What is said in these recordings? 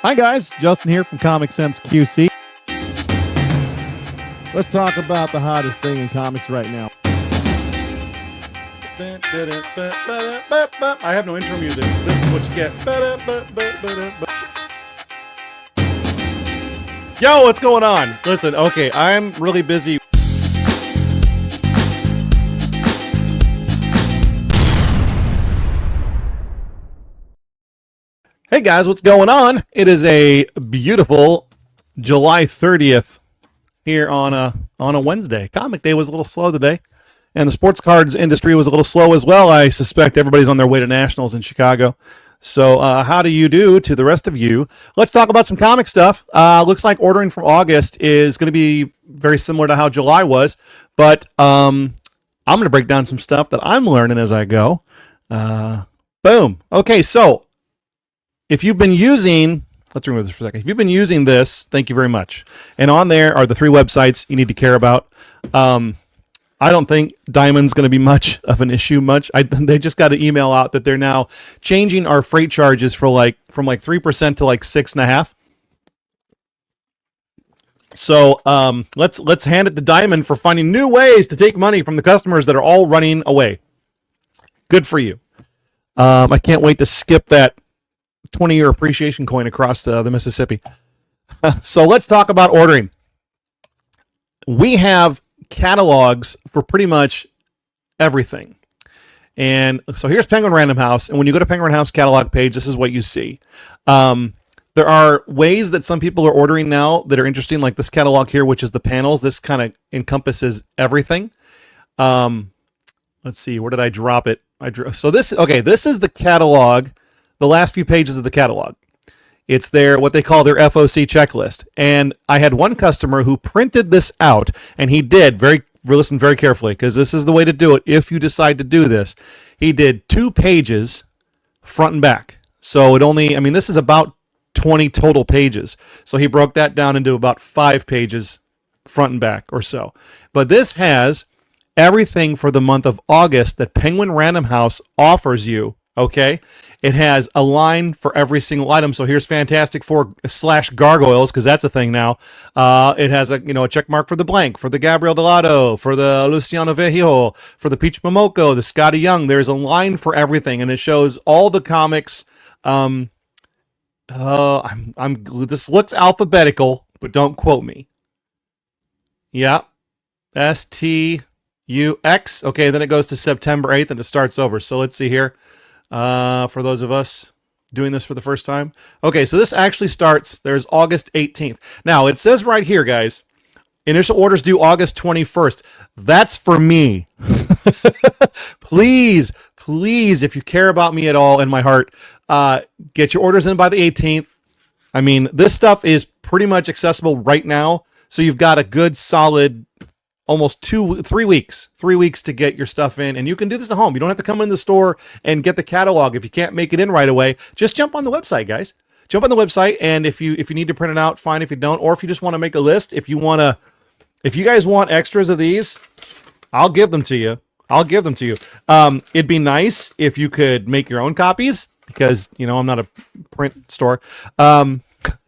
Hi guys, Justin here from Comic Sense QC. Let's talk about the hottest thing in comics right now. I have no intro music. This is what you get. Yo, what's going on? Listen, okay, I'm really busy. Hey guys, what's going on? It is a beautiful July 30th here on a Wednesday. Comic Day was a little slow today, and the sports cards industry was a little slow as well. I suspect everybody's on their way to nationals in Chicago. So how do you do to the rest of you? Let's talk about some comic stuff. Looks like ordering for August is going to be very similar to how July was, but I'm going to break down some stuff that I'm learning as I go. Boom. Okay, so if you've been using, let's remove this for a second. If you've been using this, thank you very much. And on there are the 3 websites you need to care about. I don't think Diamond's going to be much of an issue. They just got an email out that they're now changing our freight charges from like 3% to like 6.5%. So let's hand it to Diamond for finding new ways to take money from the customers that are all running away. Good for you. I can't wait to skip that 20-year appreciation coin across the Mississippi. So let's talk about ordering. We have catalogs for pretty much everything. And so here's Penguin Random House. And when you go to Penguin Random House catalog page, this is what you see. There are ways that some people are ordering now that are interesting, like this catalog here, which is the panels. This kind of encompasses everything. Let's see, where did I drop it? This is the catalog, the last few pages of the catalog. It's what they call their FOC checklist. And I had one customer who printed this out, and he did listen very carefully, because this is the way to do it if you decide to do this. He did 2 pages front and back. So this is about 20 total pages. So he broke that down into about 5 pages front and back or so. But this has everything for the month of August that Penguin Random House offers you, okay? It has a line for every single item. So here's Fantastic Four / Gargoyles, because that's a thing now. It has a check mark for the blank, for the Gabriel Delado, for the Luciano Viejo, for the Peach Momoko, the Scotty Young. There's a line for everything, and it shows all the comics. This looks alphabetical, but don't quote me. Yeah, STUX. Okay, then it goes to September 8th, and it starts over. So let's see here. For those of us doing this for the first time. Okay, so this actually starts, there's August 18th. Now, it says right here, guys, initial orders due August 21st. That's for me. Please, if you care about me at all in my heart, get your orders in by the 18th. I mean, this stuff is pretty much accessible right now, so you've got a good solid almost 3 weeks to get your stuff in, and you can do this at home. You don't have to come in the store and get the catalog. If you can't make it in right away, just jump on the website, guys. Jump on the website, and if you need to print it out, fine. If you don't, or if you just want to make a list, if you guys want extras of these, I'll give them to you. It'd be nice if you could make your own copies, because I'm not a print store.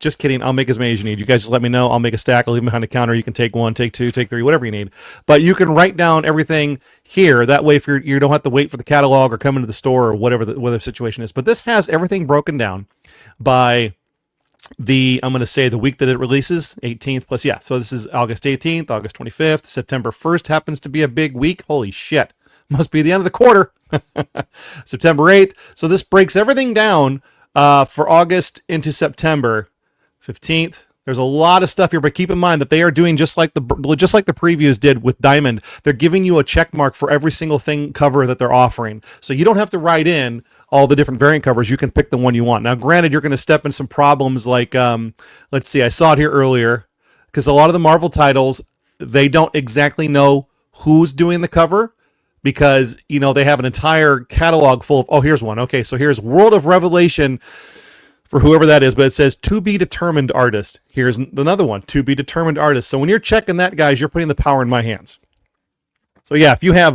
Just kidding. I'll make as many as you need. You guys just let me know. I'll make a stack. I'll leave them behind the counter. You can take 1, take 2, take 3, whatever you need. But you can write down everything here. That way, if you don't have to wait for the catalog or come into the store or whatever the situation is. But this has everything broken down by I'm going to say the week that it releases, 18th plus. Yeah, so this is August 18th, August 25th. September 1st happens to be a big week. Holy shit. Must be the end of the quarter. September 8th. So this breaks everything down for August into September 15th. There's a lot of stuff here, but keep in mind that they are doing just like the previews did with Diamond. They're giving you a check mark for every single thing cover that they're offering. So you don't have to write in all the different variant covers. You can pick the one you want. Now, granted, you're going to step in some problems like, let's see, I saw it here earlier, because a lot of the Marvel titles, they don't exactly know who's doing the cover, because, they have an entire catalog full of, here's one. Okay, so here's World of Revelation for whoever that is, but it says to be determined artist. Here's another one, to be determined artist. So when you're checking that, guys, you're putting the power in my hands. So yeah, if you have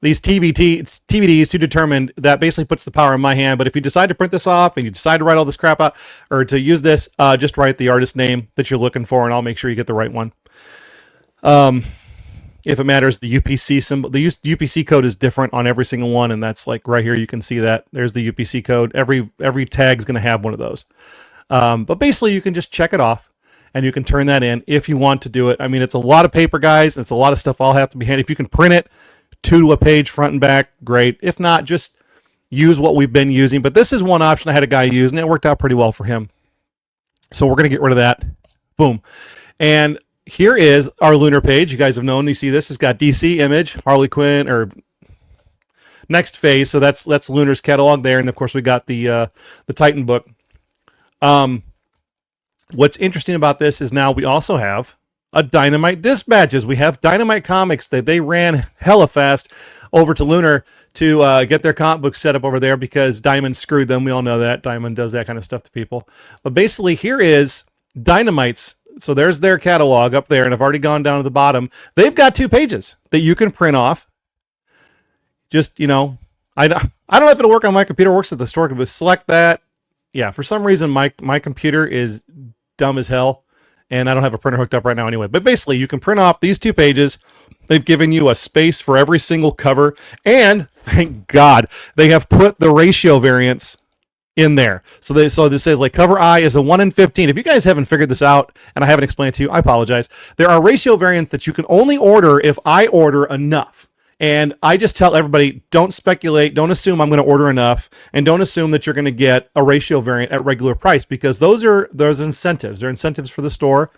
these TBDs to determine that basically puts the power in my hand. But if you decide to print this off and you decide to write all this crap out or to use this, just write the artist name that you're looking for, and I'll make sure you get the right one. If it matters, the UPC symbol, the UPC code is different on every single one, and that's like right here. You can see that there's the UPC code. Every tag is going to have one of those. But basically, you can just check it off, and you can turn that in if you want to do it. I mean, it's a lot of paper, guys. It's a lot of stuff all have to be handy. If you can print it 2 to a page, front and back, great. If not, just use what we've been using. But this is one option I had a guy use, and it worked out pretty well for him. So we're going to get rid of that. Boom. And here is our Lunar page. You guys have known. You see this. It's got DC, Image, Harley Quinn, or Next Phase. So that's Lunar's catalog there. And of course, we got the Titan book. What's interesting about this is now we also have a Dynamite Dispatches. We have Dynamite Comics that they ran hella fast over to Lunar to get their comic book set up over there because Diamond screwed them. We all know that. Diamond does that kind of stuff to people. But basically, here is Dynamite's. So there's their catalog up there, and I've already gone down to the bottom. They've got 2 pages that you can print off. Just, I don't know if it'll work on my computer. It works at the store, but select that. Yeah, for some reason, my computer is dumb as hell, and I don't have a printer hooked up right now anyway. But basically, you can print off these 2 pages. They've given you a space for every single cover, and thank God, they have put the ratio variants in there. So this says like cover I is a 1 in 15. If you guys haven't figured this out and I haven't explained it to you, I apologize. There are ratio variants that you can only order if I order enough. And I just tell everybody, don't speculate, don't assume I'm going to order enough, and don't assume that you're going to get a ratio variant at regular price, because those incentives. They're incentives for the store.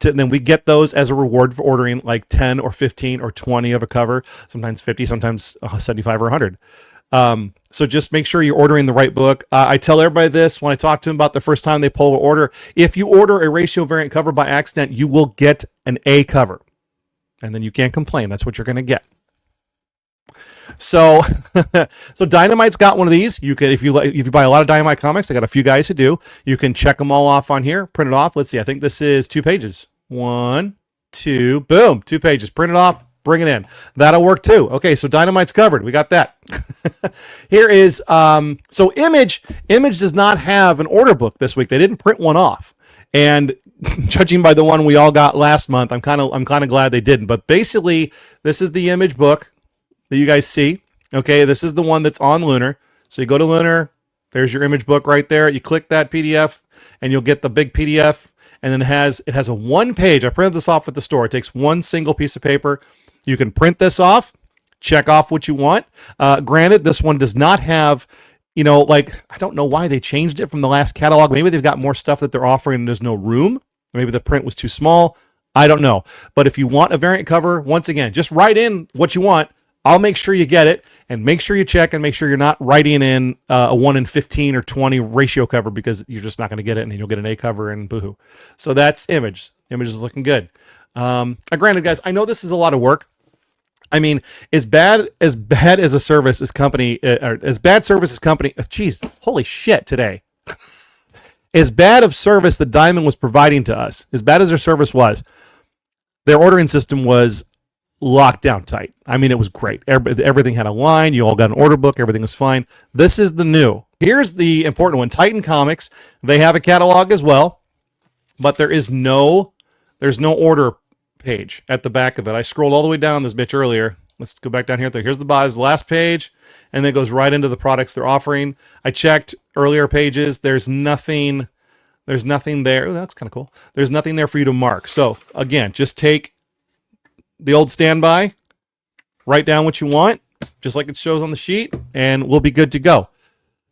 And then we get those as a reward for ordering like 10 or 15 or 20 of a cover, sometimes 50, sometimes 75 or 100. So just make sure you're ordering the right book. I tell everybody this when I talk to them about the first time they pull an order. If you order a ratio variant cover by accident, you will get an A cover, and then you can't complain. That's what you're going to get. So, so Dynamite's got one of these. You can, if you buy a lot of Dynamite comics, I got a few guys who do. You can check them all off on here, print it off. Let's see. I think this is 2 pages. 1, 2, boom, 2 pages. Print it off. Bring it in. That'll work too. Okay, so Dynamite's covered. We got that. Here is so Image does not have an order book this week. They didn't print one off. And judging by the one we all got last month, I'm kind of glad they didn't. But basically, this is the Image book that you guys see. Okay, this is the one that's on Lunar. So you go to Lunar, there's your Image book right there. You click that PDF and you'll get the big PDF, and then it has a 1 page. I printed this off at the store. It takes 1 single piece of paper. You can print this off, check off what you want. Granted, this one does not have, I don't know why they changed it from the last catalog. Maybe they've got more stuff that they're offering and there's no room. Maybe the print was too small. I don't know. But if you want a variant cover, once again, just write in what you want. I'll make sure you get it, and make sure you check and make sure you're not writing in a 1 in 15 or 20 ratio cover, because you're just not going to get it, and you'll get an A cover and boohoo. So that's Image. Image is looking good. Granted, guys, I know this is a lot of work. I mean, as bad as a service as company, or as bad service as company, geez, holy shit today. As bad of service that Diamond was providing to us, as bad as their service was, their ordering system was locked down tight. I mean, it was great. Everything had a line. You all got an order book. Everything was fine. This is the new. Here's the important one. Titan Comics, they have a catalog as well, but there's no order page at the back of it. I scrolled all the way down this bitch earlier. Let's go back down here. Here's the last page, and then it goes right into the products they're offering. I checked earlier pages. There's nothing there. Oh, that's kind of cool. There's nothing there for you to mark. So again, just take the old standby, write down what you want, just like it shows on the sheet, and we'll be good to go.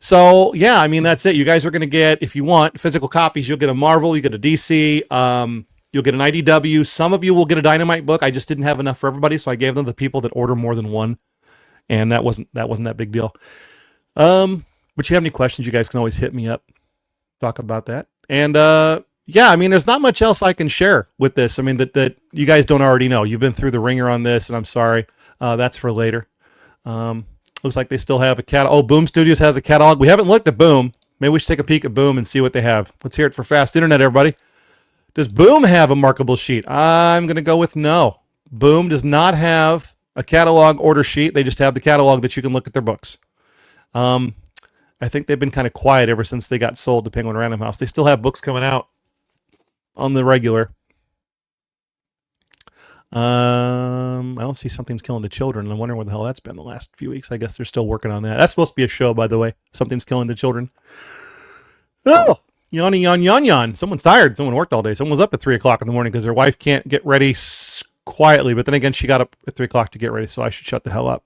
So yeah, I mean, that's it. You guys are going to get, if you want physical copies, you'll get a Marvel, you get a DC, you'll get an IDW. Some of you will get a Dynamite book. I just didn't have enough for everybody, so I gave them to the people that order more than one, and that wasn't that big deal. But you have any questions, you guys can always hit me up, talk about that. And yeah, I mean, there's not much else I can share with this. I mean, that you guys don't already know. You've been through the ringer on this, and I'm sorry. That's for later. Looks like they still have a catalog. Oh, Boom Studios has a catalog. We haven't looked at Boom. Maybe we should take a peek at Boom and see what they have. Let's hear it for Fast Internet, everybody. Does Boom have a markable sheet? I'm going to go with no. Boom does not have a catalog order sheet. They just have the catalog that you can look at their books. I think they've been kind of quiet ever since they got sold to Penguin Random House. They still have books coming out on the regular. I don't see Something's Killing the Children. I'm wondering where the hell that's been the last few weeks. I guess they're still working on that. That's supposed to be a show, by the way. Something's Killing the Children. Oh, yawny, yawn, yawn, yawn. Someone's tired. Someone worked all day. Someone was up at 3 o'clock in the morning because their wife can't get ready quietly. But then again, she got up at 3 o'clock to get ready, so I should shut the hell up.